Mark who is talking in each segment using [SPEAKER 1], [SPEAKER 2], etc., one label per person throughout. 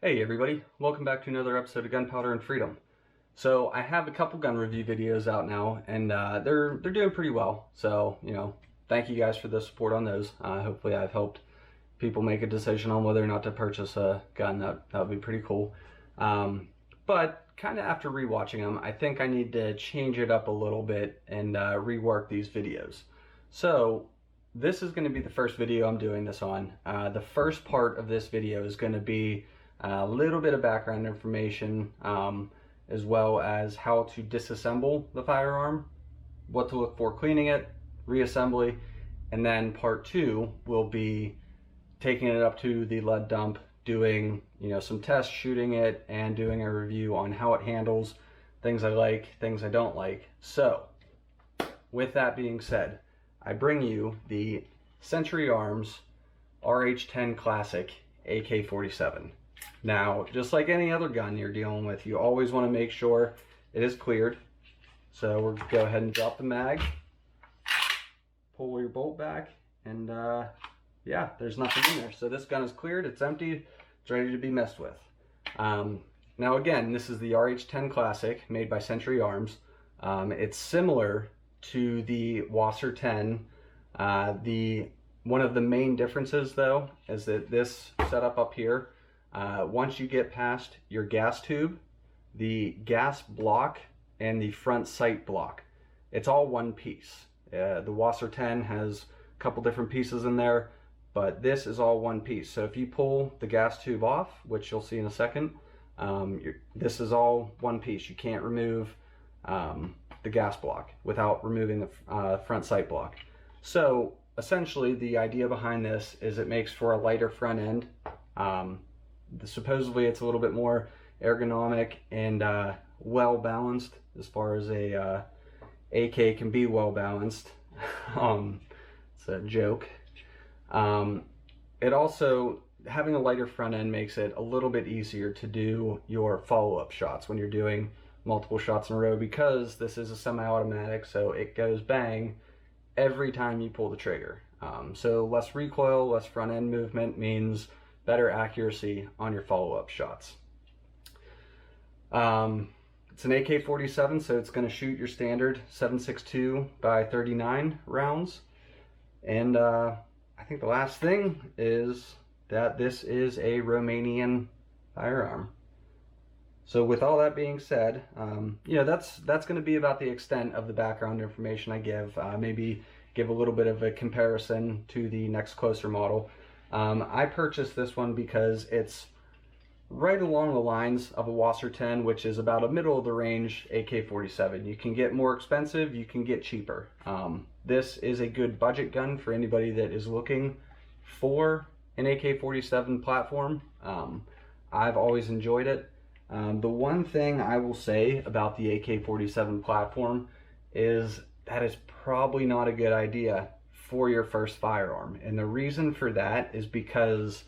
[SPEAKER 1] Hey everybody, welcome back to another episode of Gunpowder and Freedom. So I have a couple gun review videos out now, and they're doing pretty well. So thank you guys for the support on those. Hopefully I've helped people make a decision on whether or not to purchase a gun. That would be pretty cool. But kind of after rewatching them, I think I need to change it up a little bit and rework these videos. So this is going to be the first video I'm doing this on. The first part of this video is going to be a little bit of background information, as well as how to disassemble the firearm, what to look for cleaning it, reassembly, and then part two will be taking it up to the lead dump, doing some tests, shooting it, and doing a review on how it handles, things I like, things I don't like. So with that being said, I bring you the Century Arms RH10 Classic AK47. Now, just like any other gun you're dealing with, you always want to make sure it is cleared. So we'll go ahead and drop the mag, pull your bolt back, and yeah, there's nothing in there. So this gun is cleared, it's empty, it's ready to be messed with. Now again, this is the RH10 Classic made by Century Arms. It's similar to the Wasser 10. One of the main differences though is that this setup up here, once you get past your gas tube, the gas block, and the front sight block, it's all one piece. The Wasser 10 has a couple different pieces in there, but this is all one piece. So if you pull the gas tube off, which you'll see in a second, this is all one piece. You can't remove the gas block without removing the front sight block. So essentially the idea behind this is it makes for a lighter front end. Supposedly it's a little bit more ergonomic and well balanced, as far as a AK can be well balanced. It's a joke. It also, having a lighter front end makes it a little bit easier to do your follow-up shots when you're doing multiple shots in a row, because this is a semi-automatic, so it goes bang every time you pull the trigger. So less recoil, less front end movement means better accuracy on your follow-up shots. It's an AK-47, so it's going to shoot your standard 7.62 by 39 rounds. And I think the last thing is that this is a Romanian firearm. So with all that being said, that's going to be about the extent of the background information I give. Maybe give a little bit of a comparison to the next closer model. I purchased this one because it's right along the lines of a Wasser 10, which is about a middle of the range AK-47. You can get more expensive, you can get cheaper. This is a good budget gun for anybody that is looking for an AK-47 platform. I've always enjoyed it. The one thing I will say about the AK-47 platform is that it's probably not a good idea for your first firearm. And the reason for that is because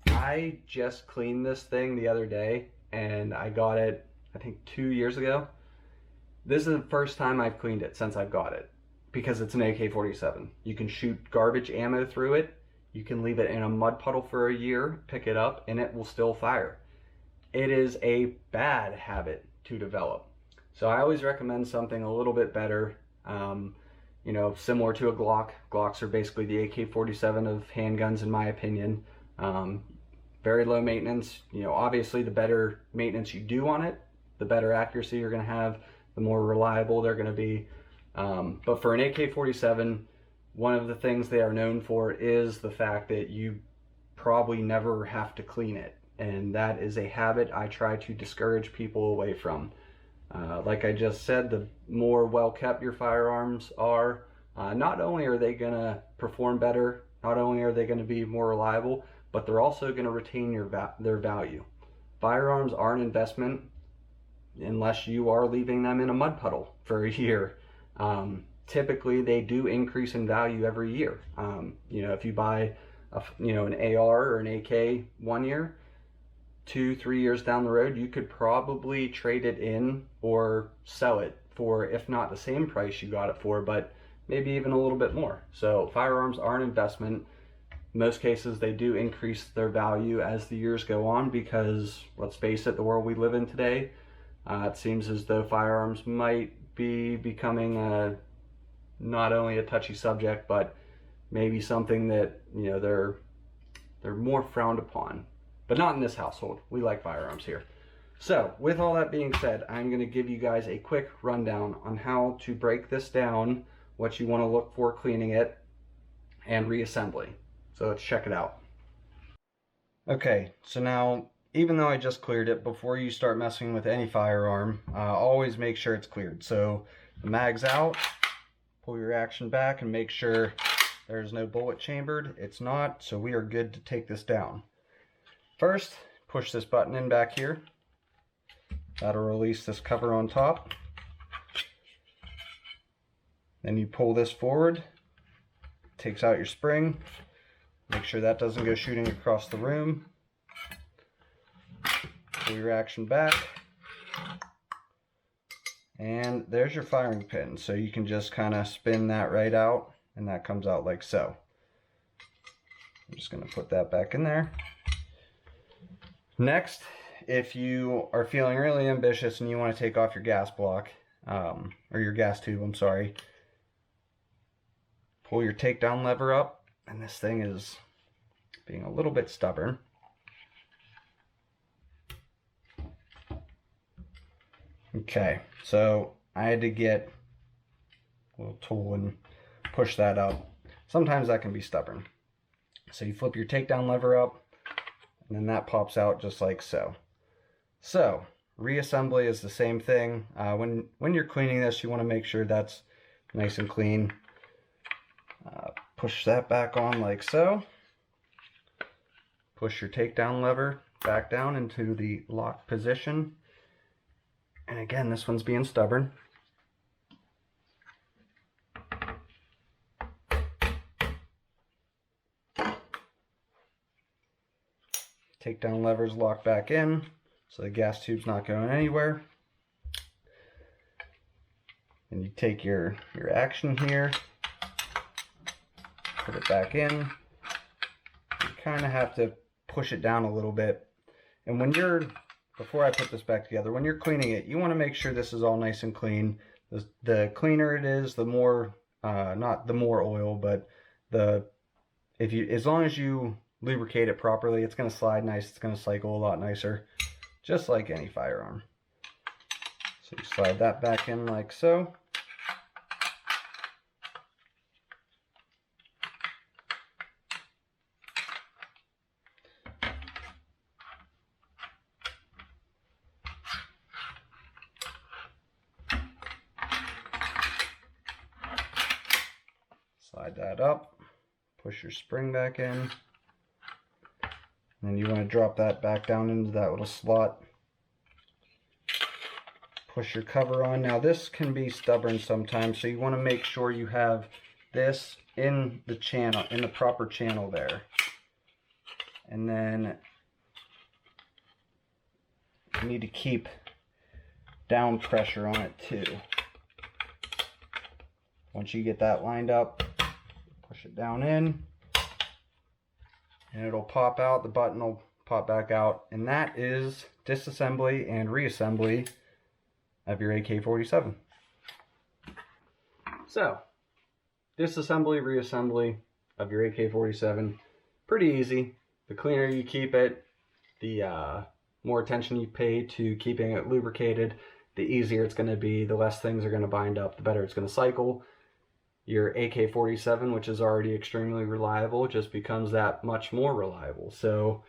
[SPEAKER 1] I just cleaned this thing the other day, and I got it, I think 2 years ago. This is the first time I've cleaned it since I've got it, because it's an AK-47. You can shoot garbage ammo through it. You can leave it in a mud puddle for a year, pick it up, and it will still fire. It is a bad habit to develop. So I always recommend something a little bit better, similar to a Glock. Glocks are basically the AK-47 of handguns, in my opinion. Very low maintenance. Obviously the better maintenance you do on it, the better accuracy you're going to have, the more reliable they're going to be. But for an AK-47, one of the things they are known for is the fact that you probably never have to clean it. And that is a habit I try to discourage people away from. Like I just said, the more well kept your firearms are, not only are they going to perform better, not only are they going to be more reliable, but they're also going to retain their value. Firearms are an investment unless you are leaving them in a mud puddle for a year. Typically they do increase in value every year. If you buy an AR or an AK 1 year, 2-3 years down the road, you could probably trade it in or sell it for, if not the same price you got it for, but maybe even a little bit more. So firearms are an investment. In most cases, they do increase their value as the years go on because, let's face it, the world we live in today, it seems as though firearms might be becoming not only a touchy subject, but maybe something that, you know, they're more frowned upon. But not in this household. We like firearms here. So, with all that being said, I'm going to give you guys a quick rundown on how to break this down, what you want to look for cleaning it, and reassembly. So let's check it out. Okay, so now, even though I just cleared it, before you start messing with any firearm, always make sure it's cleared. So the mag's out, pull your action back and make sure there's no bullet chambered. It's not, so we are good to take this down. First, push this button in back here. That'll release this cover on top. Then you pull this forward, takes out your spring. Make sure that doesn't go shooting across the room. Pull your action back. And there's your firing pin. So you can just kind of spin that right out, and that comes out like so. I'm just going to put that back in there. Next, if you are feeling really ambitious and you want to take off your gas block, or your gas tube, I'm sorry, pull your takedown lever up. And this thing is being a little bit stubborn. Okay, so I had to get a little tool and push that up. Sometimes that can be stubborn. So you flip your takedown lever up, and then that pops out just like so. So, reassembly is the same thing. When you're cleaning this, you want to make sure that's nice and clean. Push that back on like so. Push your takedown lever back down into the locked position. And again, this one's being stubborn. Takedown lever's locked back in, so the gas tube's not going anywhere. And you take your action here, put it back in. You kind of have to push it down a little bit. And before I put this back together, when you're cleaning it, you want to make sure this is all nice and clean. The cleaner it is, the more, not the more oil, but as long as you lubricate it properly, it's going to slide nice, it's going to cycle a lot nicer, just like any firearm. So you slide that back in like so. Slide that up, push your spring back in, and then you want to drop that back down into that little slot. Push your cover on. Now this can be stubborn sometimes, so you want to make sure you have this in the channel, in the proper channel there. And then you need to keep down pressure on it too. Once you get that lined up, push it down in, and it'll pop out. The button will pop back out, and that is disassembly and reassembly of your AK47. So, disassembly, reassembly of your AK47, pretty easy. The cleaner you keep it, the more attention you pay to keeping it lubricated, the easier it's going to be, the less things are going to bind up, the better it's going to cycle. Your AK47, which is already extremely reliable, just becomes that much more reliable. So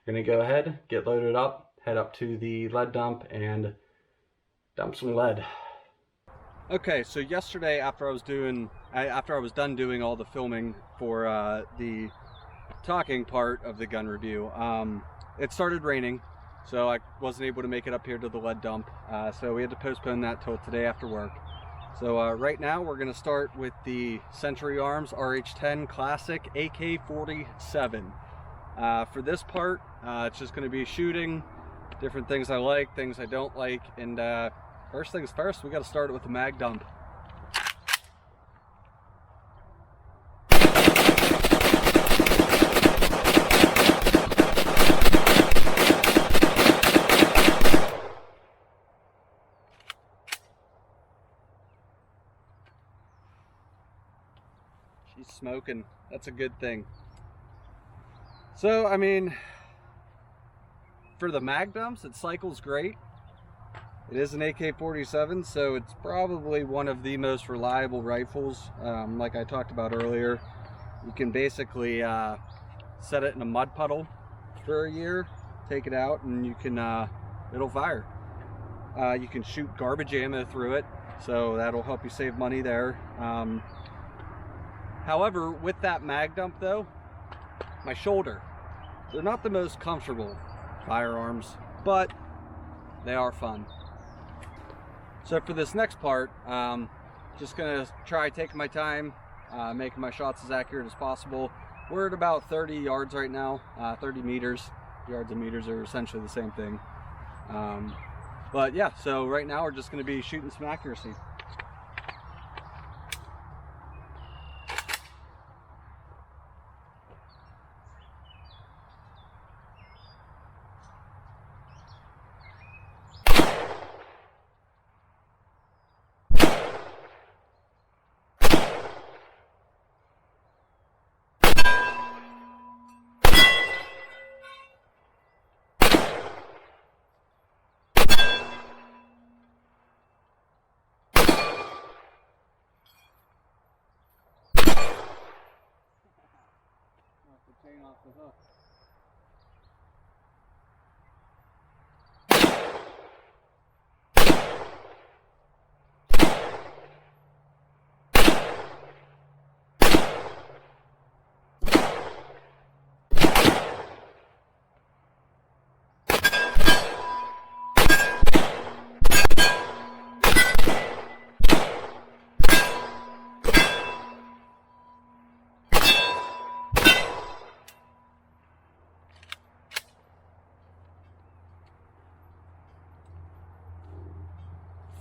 [SPEAKER 1] we're going to go ahead, get loaded up, head up to the lead dump, and dump some lead. Okay, so yesterday after I was done doing all the filming for the talking part of the gun review, it started raining, so I wasn't able to make it up here to the lead dump. So we had to postpone that till today after work. So right now we're going to start with the Century Arms RH10 Classic AK47. For this part, it's just going to be shooting, different things I like, things I don't like, and first things first, we got to start it with the mag dump. smoking. That's a good thing. So, I mean, for the mag dumps, it cycles great. It is an AK-47, so it's probably one of the most reliable rifles. Like I talked about earlier, you can basically set it in a mud puddle for a year, take it out, and you can it'll fire. You can shoot garbage ammo through it, so that'll help you save money there. However, with that mag dump though, my shoulder, they're not the most comfortable firearms, but they are fun. So for this next part, just gonna try taking my time, making my shots as accurate as possible. We're at about 30 yards right now, 30 meters. Yards and meters are essentially the same thing. But yeah, so right now we're just gonna be shooting some accuracy. Chain off the hook.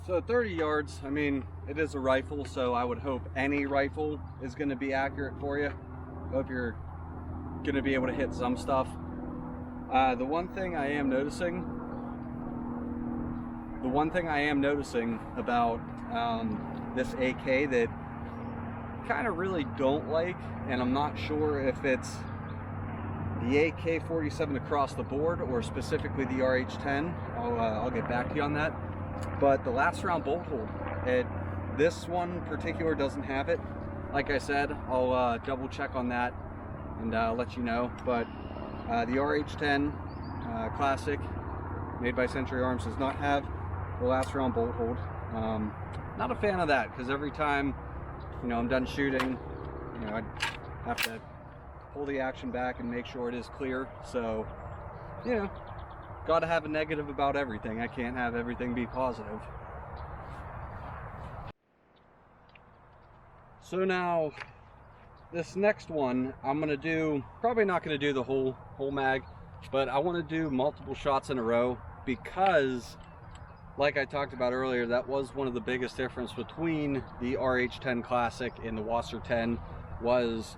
[SPEAKER 1] So 30 yards, I mean, it is a rifle, so I would hope any rifle is going to be accurate for you. Hope you're going to be able to hit some stuff. The one thing I am noticing about this AK that kind of really don't like, and I'm not sure if it's the AK-47 across the board or specifically the RH-10. I'll get back to you on that. But the last round bolt hole, this one particular doesn't have it. Like I said, I'll double check on that and let you know. But the RH-10 Classic, made by Century Arms, does not have the last round bolt hold. Not a fan of that, because every time, you know, I'm done shooting, you know, I have to pull the action back and make sure it is clear. So, you know, gotta have a negative about everything. I can't have everything be positive. So now, this next one, I'm gonna do, probably not gonna do the whole mag, but I wanna do multiple shots in a row, because like I talked about earlier, that was one of the biggest difference between the RH-10 Classic and the Wasser 10, was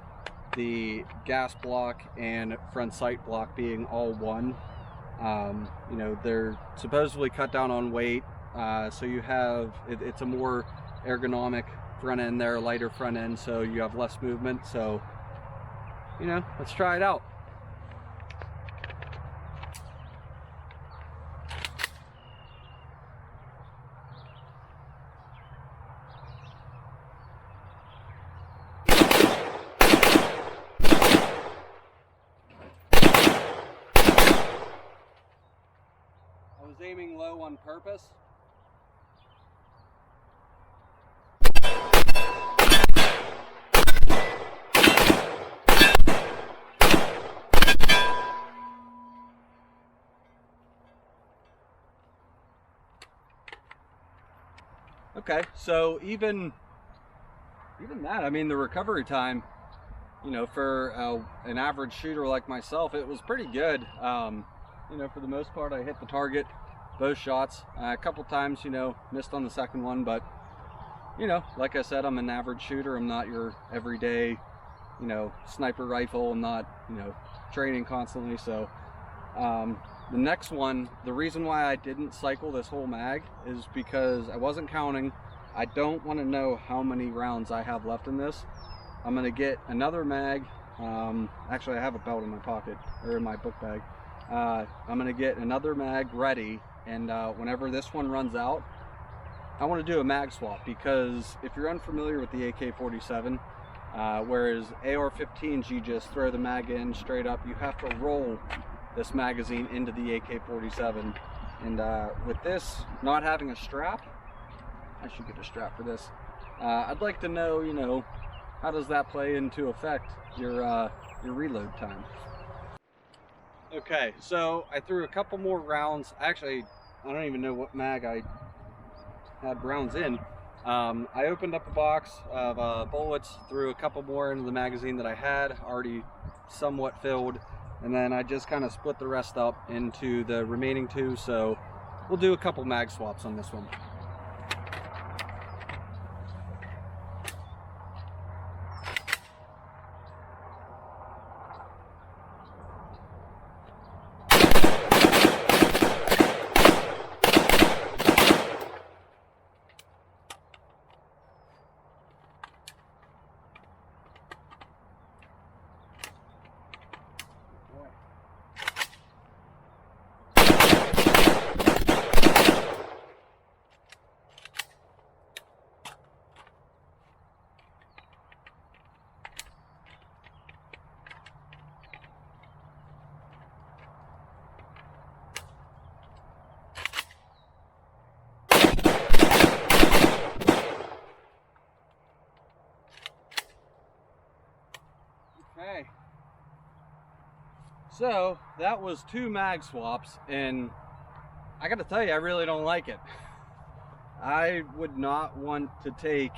[SPEAKER 1] the gas block and front sight block being all one. You know, they're supposedly cut down on weight, so you have, it's a more ergonomic front end there, lighter front end, so you have less movement. So, you know, let's try it out. I was aiming low on purpose. Okay, so even that, I mean, the recovery time, you know, for an average shooter like myself, it was pretty good. You know, for the most part, I hit the target, both shots. A couple times, you know, missed on the second one, but, you know, like I said, I'm an average shooter. I'm not your everyday, you know, sniper rifle. I'm not, you know, training constantly. So the next one, the reason why I didn't cycle this whole mag is because I wasn't counting. I don't want to know how many rounds I have left in this. I'm gonna get another mag. Actually, I have a belt in my pocket, or in my book bag. I'm gonna get another mag ready, and whenever this one runs out, I want to do a mag swap, because if you're unfamiliar with the AK-47, whereas AR-15s, you just throw the mag in straight up, you have to roll this magazine into the AK-47. And with this not having a strap, I should get a strap for this. I'd like to know, you know, how does that play into effect your reload time? Okay, so I threw a couple more rounds. Actually, I don't even know what mag I had rounds in. I opened up a box of bullets, threw a couple more into the magazine that I had already somewhat filled, and then I just kind of split the rest up into the remaining two. So we'll do a couple mag swaps on this one. Okay, so that was 2 mag swaps, and I gotta tell you, I really don't like it. I would not want to take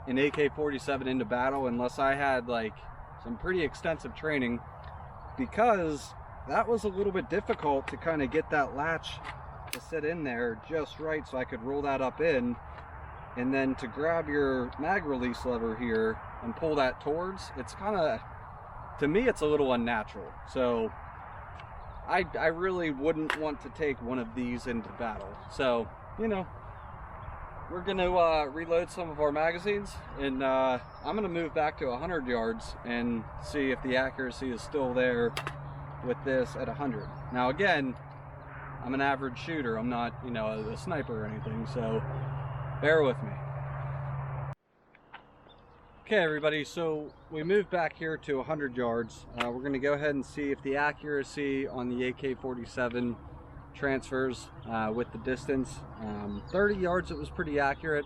[SPEAKER 1] an AK-47 into battle unless I had like some pretty extensive training, because that was a little bit difficult to kind of get that latch to sit in there just right so I could roll that up in, and then to grab your mag release lever here and pull that towards, it's kind of, to me, it's a little unnatural. So I really wouldn't want to take one of these into battle. So, you know, we're gonna reload some of our magazines, and I'm gonna move back to 100 yards and see if the accuracy is still there with this at 100. Now again, I'm an average shooter. I'm not, you know, a sniper or anything, so bear with me. Okay everybody, so we moved back here to 100 yards. We're going to go ahead and see if the accuracy on the AK-47 transfers with the distance. 30 yards it was pretty accurate,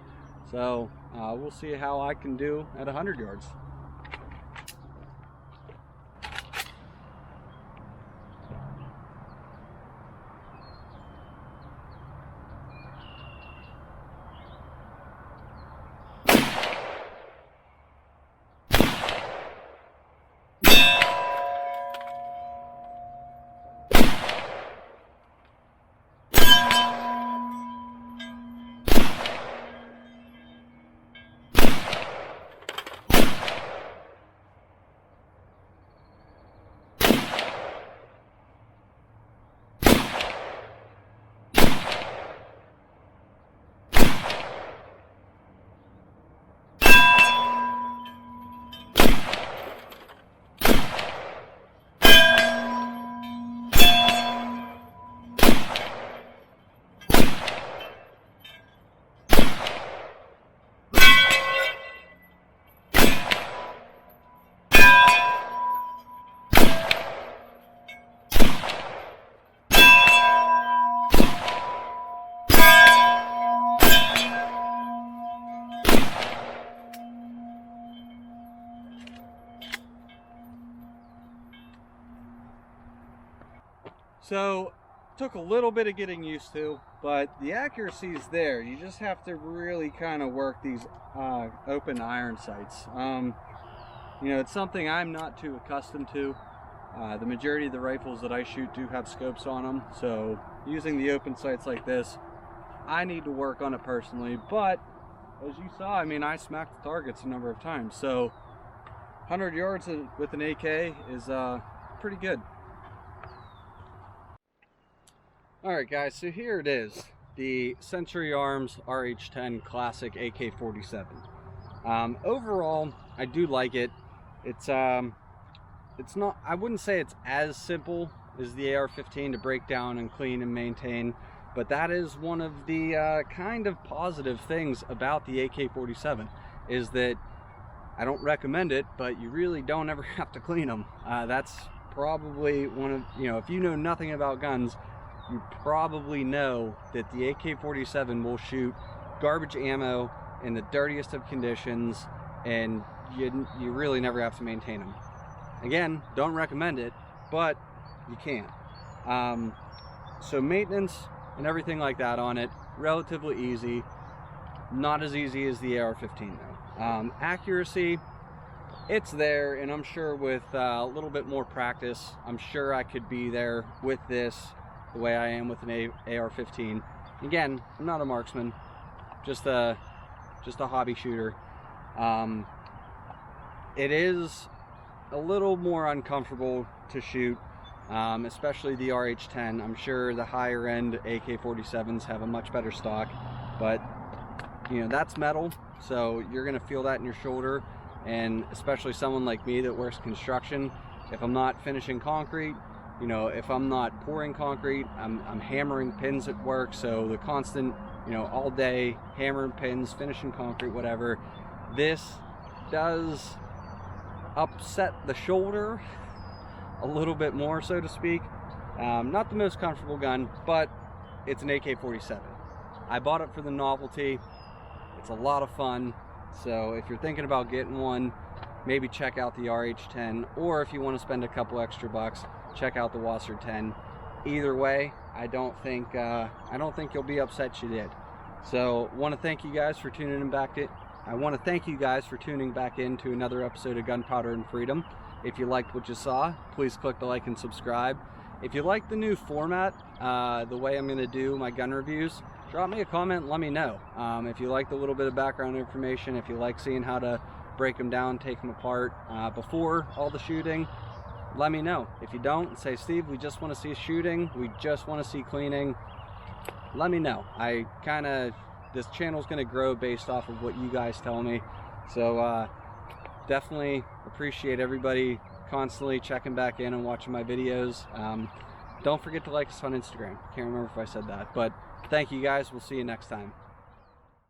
[SPEAKER 1] so we'll see how I can do at 100 yards. So took a little bit of getting used to, but the accuracy is there. You just have to really kind of work these open iron sights. You know, it's something I'm not too accustomed to. The majority of the rifles that I shoot do have scopes on them, so using the open sights like this, I need to work on it personally. But as you saw, I mean, I smacked the targets a number of times, so 100 yards with an AK is pretty good. Alright guys, so here it is, the Century Arms RH-10 Classic AK-47. Overall, I do like it. It's not, I wouldn't say it's as simple as the AR-15 to break down and clean and maintain, but that is one of the kind of positive things about the AK-47, is that I don't recommend it, but you really don't ever have to clean them. That's probably one of, if you know nothing about guns, you probably know that the AK-47 will shoot garbage ammo in the dirtiest of conditions, and you really never have to maintain them. Again, don't recommend it, but you can. So maintenance and everything like that on it, relatively easy. Not as easy as the AR-15 though. Accuracy, it's there, and I'm sure with a little bit more practice, I'm sure I could be there with this the way I am with an AR-15. Again, I'm not a marksman, just a hobby shooter. It is a little more uncomfortable to shoot, especially the RH-10. I'm sure the higher end AK-47s have a much better stock, but that's metal, so you're gonna feel that in your shoulder. And especially someone like me that works construction, if I'm not finishing concrete, if I'm not pouring concrete, I'm hammering pins at work, so the constant, all day hammering pins, finishing concrete, whatever. This does upset the shoulder a little bit more, so to speak. Not the most comfortable gun, but it's an AK-47. I bought it for the novelty. It's a lot of fun. So if you're thinking about getting one, maybe check out the RH-10, or if you want to spend a couple extra bucks, check out the Wasser 10. Either way, I don't think you'll be upset you did. So want to thank you guys for tuning in back in. I want to thank you guys for tuning back into another episode of Gunpowder and Freedom. If you liked what you saw, please click the like and subscribe. If you like the new format, the way I'm going to do my gun reviews, drop me a comment and let me know. If you like the little bit of background information, if you like seeing how to break them down, take them apart before all the shooting, let me know. If you don't, say, Steve, we just want to see shooting, we just want to see cleaning, let me know. This channel's going to grow based off of what you guys tell me. So definitely appreciate everybody constantly checking back in and watching my videos. Don't forget to like us on Instagram. Can't remember if I said that, but thank you guys. We'll see you next time.